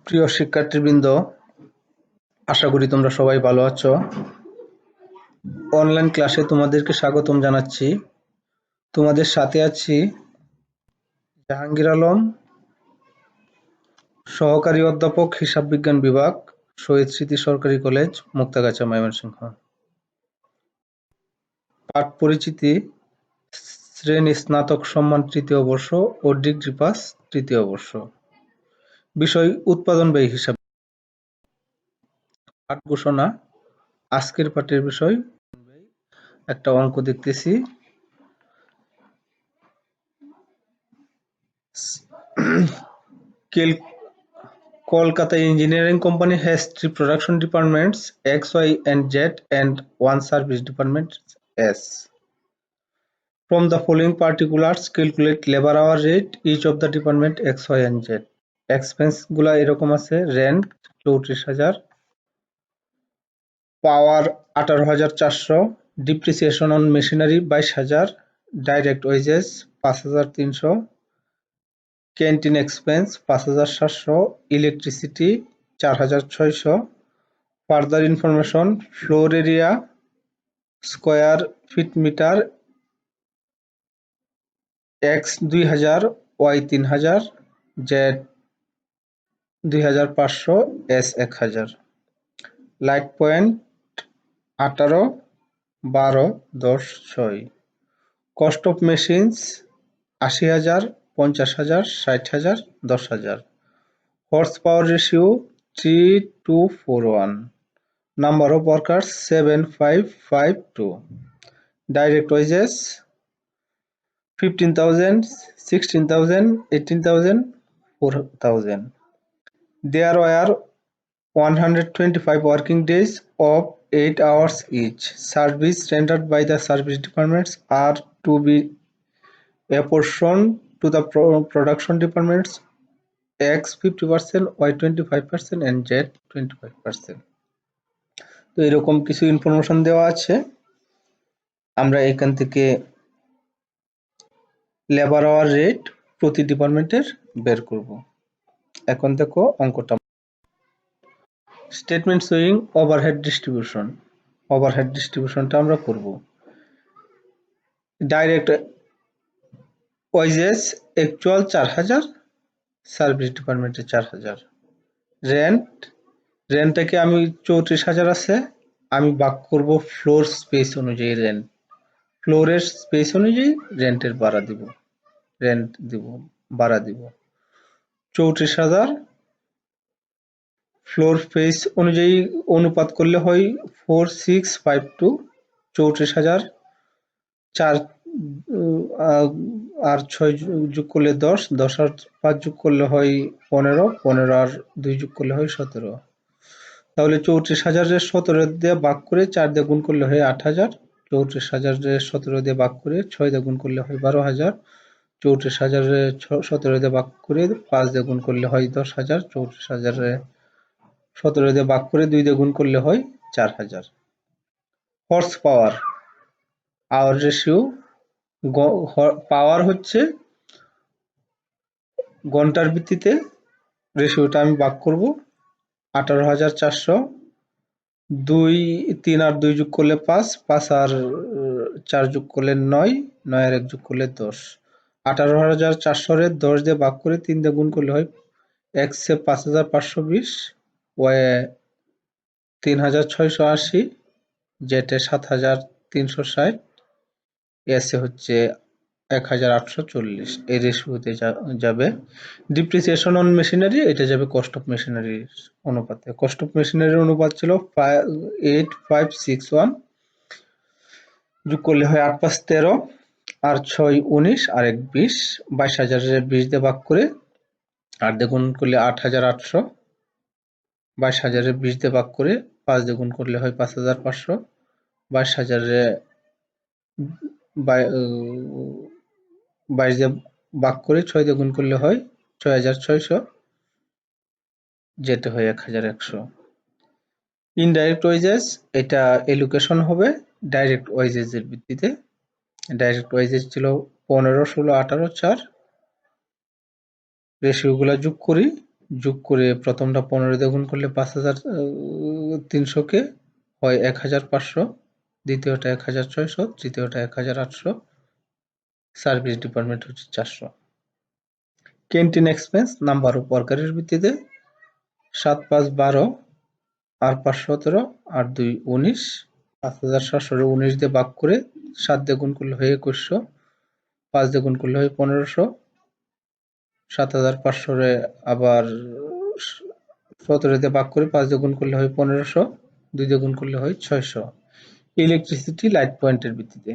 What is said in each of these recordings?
প্রিয় শিক্ষার্থীবৃন্দ, আশা করি তোমরা সবাই ভালো আছো। অনলাইন ক্লাসে তোমাদেরকে স্বাগতম জানাচ্ছি। তোমাদের সাথে আছি জাহাঙ্গীর আলম, সহকারী অধ্যাপক, হিসাব বিজ্ঞান বিভাগ, শহীদ স্মৃতি সরকারি কলেজ, মুক্তাগাছা, ময়মনসিংহ। পাঠ পরিচিতি, শ্রেণী স্নাতক সম্মান তৃতীয় বর্ষ ও ডিগ্রি পাস তৃতীয় বর্ষ। বিষয় উৎপাদন ব্যয় হিসাব। পাঠ ঘোষণা। আজকের পাঠের বিষয় একটা অঙ্ক দেখতেছি। Kolkata Engineering Company has 3 production departments, X, Y, and Z, and 1 service department, S. From the following particulars, calculate labor hour rate each of the department X, Y, and Z. Expense গুলা এরকম আছে: rent 34,000, power 18,400, depreciation on machinery 22,000, direct wages 5,300, canteen expense 5,700, electricity 4,600. Further information: floor area, square feet meter, X 2000, Y 3000, Z 2500, S 1000. Light point 18, 12, 10, 6. Cost of machines 80,000, 50,000, 60,000, 10,000. Horse power ratio 3:1. Number of workers 7,552. Direct wages 15,000, 16,000, 18,000, 4,000. There were 125 working days of 8 hours each. Service rendered by the service departments are to be apportioned to the production departments X 50%, Y 25%, and Z 25%. তো এরকম কিছু information দেওয়া আছে। আমরা এখান থেকে labour hour rate প্রতি ডিপার্টমেন্টের বের করব। এখন দেখো অঙ্কটা। Statement showing overhead distribution. Overhead ডিস্ট্রিবিউশনটা আমরা করব। ডাইরেক্ট ওয়েজেস অ্যাকচুয়াল 4,000, সার্ভিস ডিপার্টমেন্টে 4,000। রেন্টটাকে আমি 34,000 আছে, আমি ভাগ করব ফ্লোর স্পেস অনুযায়ী। রেন্ট ফ্লোরের স্পেস অনুযায়ী রেন্টের ভাড়া দিব, ভাড়া দিব 34,000। ফ্লোর স্পেস অনুযায়ী অনুপাত করলে হয় 4652। 34,000 4 আর 6 যোগ করলে 10, 10 আর 5 যোগ করলে হয় 15, 15 আর 2 যোগ করলে হয় 17। তাহলে 34,000 17 দিয়ে ভাগ করে 4 দিয়ে গুণ করলে হয় 8,000। 34,000 17 দিয়ে ভাগ করে 6 দিয়ে গুণ করলে হয় 12,000। 34,000 17 দিয়ে ভাগ করে 5 দিয়ে গুণ করলে হয় 10,000। 34,000 17 দিয়ে ভাগ করে 2 দিয়ে গুণ করলে হয় 4,000। Horse power hour ratio. Power হচ্ছে ঘন্টার ভিত্তিতে, রেশিওটা আমি ভাগ করব 18,400। 2 3 আর 2 যোগ করলে 5, 5 আর 4 যোগ করলে 9, 9 আর 1 যোগ করলে 10। 18,400 এর 10 দিয়ে ভাগ করে 3 দিয়ে গুণ করলে হয় x এ 5,520, y এ 3,680, z এ 7,360, s এ হচ্ছে 1,840। এই রেশিওতে যাবে। ডিপ্রিসিয়েশন অন মেশিনারি, এটা যাবে কস্ট অফ মেশিনারির অনুপাতে। কস্ট অফ মেশিনারির অনুপাত ছিল 8561, যোগ করলে হয় 8 5 13, আর 6 19, আর 1 20। 22,000 20 দিয়ে ভাগ করে 8 দিয়ে গুণ করলে 8,800। 22,000 20 দিয়ে ভাগ করে 5 দিয়ে গুণ করলে হয় 5,500। 22,000 22 দিয়ে ভাগ করে 6 দিয়ে গুণ করলে হয় 6,600, যেটা হয় 1,100। ইনডাইরেক্ট ওয়েজেস, এটা এলোকেশন হবে ডাইরেক্ট ওয়েজেস এর ভিত্তিতে। ডাইরেক্ট ওয়েজেস ছিল 15, 16, 18, 4। রেশিও গুলা যোগ করি, যোগ করে প্রথমটা 15 দিয়ে গুণ করলে 5300-কে হয় 1500, দ্বিতীয়টা 1600, তৃতীয়টা 1800, সার্ভিস ডিপার্টমেন্ট হচ্ছে 400। ক্যান্টিন এক্সপেন্স নাম্বার অফ ওয়ার্কারের ভিত্তিতে 7 5 12, আর 5 17, আর 2 19, 5700 19 দিয়ে ভাগ করে 7 দিয়ে গুণ করলে হয় 2100, 5 দিয়ে গুণ করলে হয় 1500, 7500 আবার 17 দিয়ে ভাগ করে 5 দিয়ে গুণ করলে হয় 1500, 2 দিয়ে গুণ করলে হয় 600। ইলেকট্রিসিটি লাইট পয়েন্টের ভিত্তিতে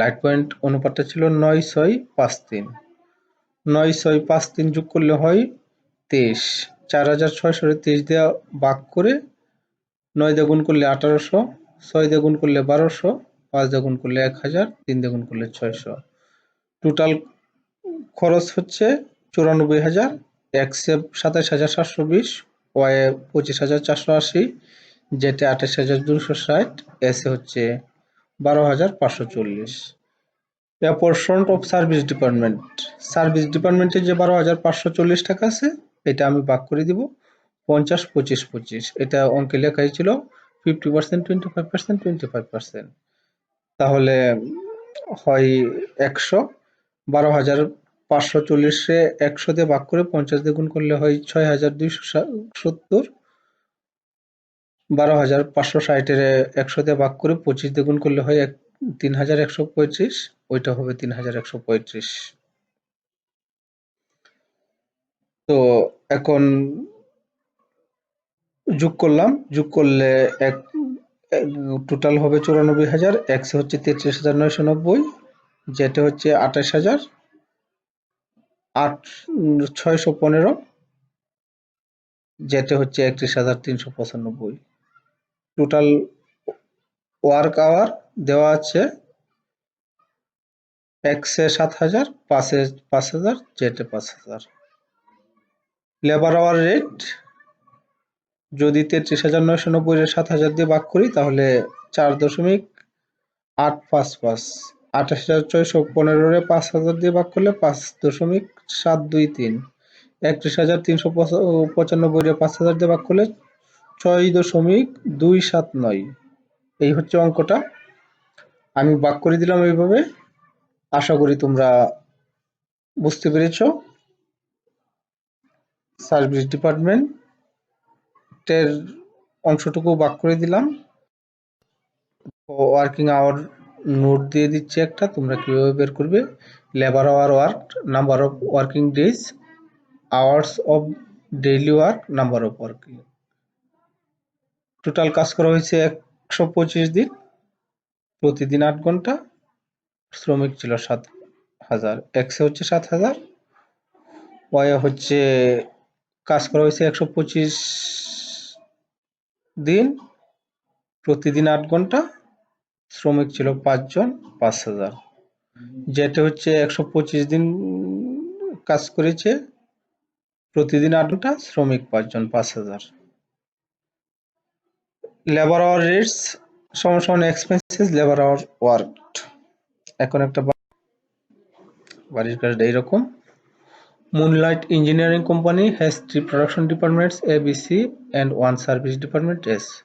লাইট পয়েন্ট অনুপাতটা ছিল 9 6 5 3, 9 6 5 3 যোগ করলে হয় 23। 4600 23 দিয়ে ভাগ করে 9 দিয়ে গুণ করলে 1800, 6 দিয়ে গুণ করলে 1200, 5 দিয়ে গুণ করলে 1000, 3 দিয়ে গুণ করলে 600। টোটাল খরচ হচ্ছে 94,000, এক্সে 27,720, ওয়াই 25,480, জেটে 28,260, এসে হচ্ছে 12,540। Portion of service department, service ডিপার্টমেন্টে যে 12,540 টাকা আছে এটা আমি ভাগ করে দিব 50 25 25। এটা অঙ্কে লেখাই ছিল 50% 25% 25%, তাহলে হয় 100। 12,540-এ 100 দিয়ে ভাগ করে 50 দিয়ে গুণ করলে হয় 6,270। 12,560-এর 100 দিয়ে ভাগ করে 25 দিয়ে গুণ করলে হয় 3,135, ওইটা হবে 3,135। তো এখন যোগ করলাম, যোগ করলে টোটাল হবে 94,000, এক্স হচ্ছে 33,990, যেটা হচ্ছে 28,615, যেটা হচ্ছে 31,395। টোটাল ওয়ার্ক আওয়ার দেওয়া আছে এক্সে 7,000, পাঁচে 5,000, জেটে 5,000। লেবার আওয়ার রেট যদি 33,990 এর 7,000 দিয়ে ভাগ করি তাহলে 4.855। 28,615 এর 5,000 দিয়ে ভাগ করলে 5.723। 31,395 এর 5,000 দিয়ে ভাগ করলে 6.279। এই হচ্ছে অঙ্কটা, আমি ভাগ করে দিলাম এইভাবে। আশা করি তোমরা বুঝতে পেরেছো। সার্ভিস ডিপার্টমেন্টের অংশটুকু ভাগ করে দিলাম। ওয়ার্কিং আওয়ার নোট দিয়ে দিচ্ছি একটা, তোমরা কিভাবে বের করবে। Labour hour work, number of working days, hours of daily work, number of working. Total কাজ করা হয়েছে 125 দিন, প্রতিদিন 8 ঘন্টা, শ্রমিক ছিল 7,000। এক্সে হচ্ছে 7,000, ওয়াই হচ্ছে কাজ করা হয়েছে 125 দিন, প্রতিদিন 8 ঘন্টা, শ্রমিক ছিল 5 জন, 5,000। যেটা হচ্ছে 125 দিন কাজ করেছে, প্রতিদিন 8 ঘন্টা, শ্রমিক 5 জন, 5,000। লেবার আওয়ার রেটস সমান এক্সপেন্সেস লেবার আওয়ার ওয়ার্কড। এখন একটা বাড়ির কাজটা এইরকম। Moonlight Engineering Company has 3 production departments A, B, C and 1 service department S.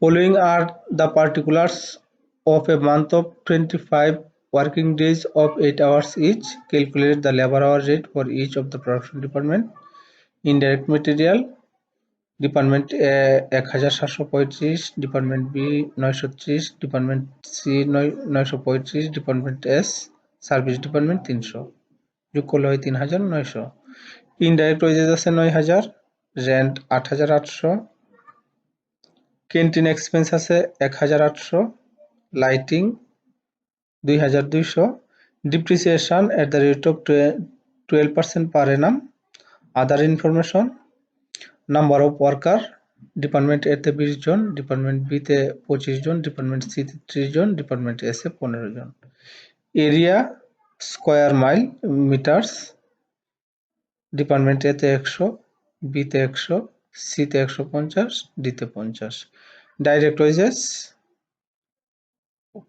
Following are the particulars of a month of 25 working days of 8 hours each. Calculate the labor hour rate for each of the production department. Indirect material department A 1,735, department B 930, department C 935, department S service department 300, যোগ করলে হয় 3,900। Indirect wages আছে 9,000, rent 8,800, canteen expense আছে 1,800, lighting 2,200, depreciation at the rate of 12% per annum। Other information, number of worker, department এতে 20 জন, department বিতে 25 জন, department সিতে 30 জন, department এসে 15 জন। Area square mile metres, department এতে 100, বিতে 100, সিতে 150, ডিতে 50। ডাইরেক্ট ওয়েজেস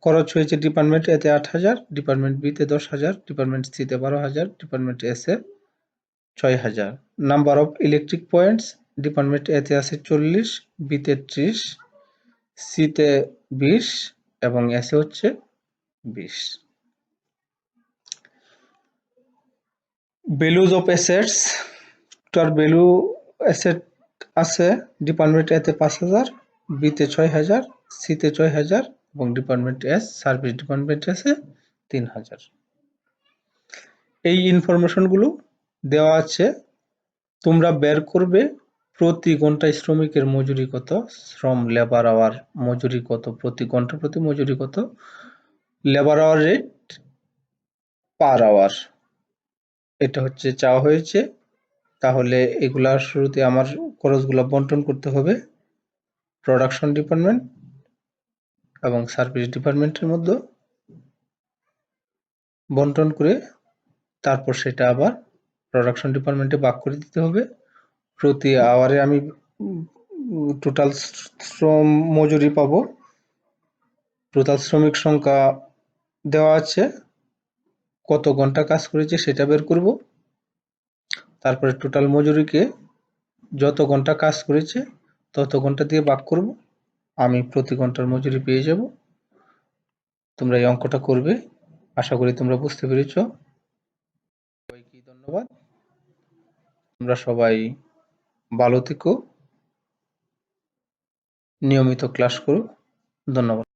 খরচ হয়েছে ডিপার্টমেন্ট এতে 8,000, ডিপার্টমেন্ট বিতে 10,000, ডিপার্টমেন্ট সিতে 12,000, ডিপার্টমেন্ট এসে ৬০০০। Number of electric points department A তে আছে ৪০, বি তে ৩০, সি তে ২০ এবং এস এ হচ্ছে ২০। Values of assets, total value asset আছে ডিপার্টমেন্ট এ তে ৫০০০, বি তে ৬০০০, সি তে ৬০০০ এবং ডিপার্টমেন্ট এস সার্ভিস ডিপার্টমেন্ট আছে ৩০০০। এই ইনফরমেশনগুলো দেওয়া আছে, তোমরা বের করবে প্রতি ঘন্টায় শ্রমিকের মজুরি কত, শ্রম লেবার আওয়ার মজুরি কত, প্রতি ঘন্টা প্রতি মজুরি কত, labour hour rate per hour, এটা হচ্ছে চাওয়া হয়েছে। তাহলে এগুলার শুরুতে আমার খরচগুলো বন্টন করতে হবে প্রোডাকশন ডিপার্টমেন্ট এবং সার্ভিস ডিপার্টমেন্টের মধ্যে বন্টন করে তারপর সেটা আবার প্রোডাকশন ডিপার্টমেন্টে ভাগ করে দিতে হবে। প্রতি আওয়ারে আমি টোটাল শ্রম মজুরি পাবো, টোটাল শ্রমিক সংখ্যা দেওয়া আছে, কত ঘন্টা কাজ করেছে সেটা বের করব, তারপরে টোটাল মজুরিকে যত ঘন্টা কাজ করেছে তত ঘন্টা দিয়ে ভাগ করব, আমি প্রতি ঘন্টার মজুরি পেয়ে যাব। তোমরা এই অঙ্কটা করবে, আশা করি তোমরা বুঝতে পেরেছো। সবাইকে ধন্যবাদ, তোমরা সবাই ভালো থেকো, নিয়মিত ক্লাস করো, ধন্যবাদ।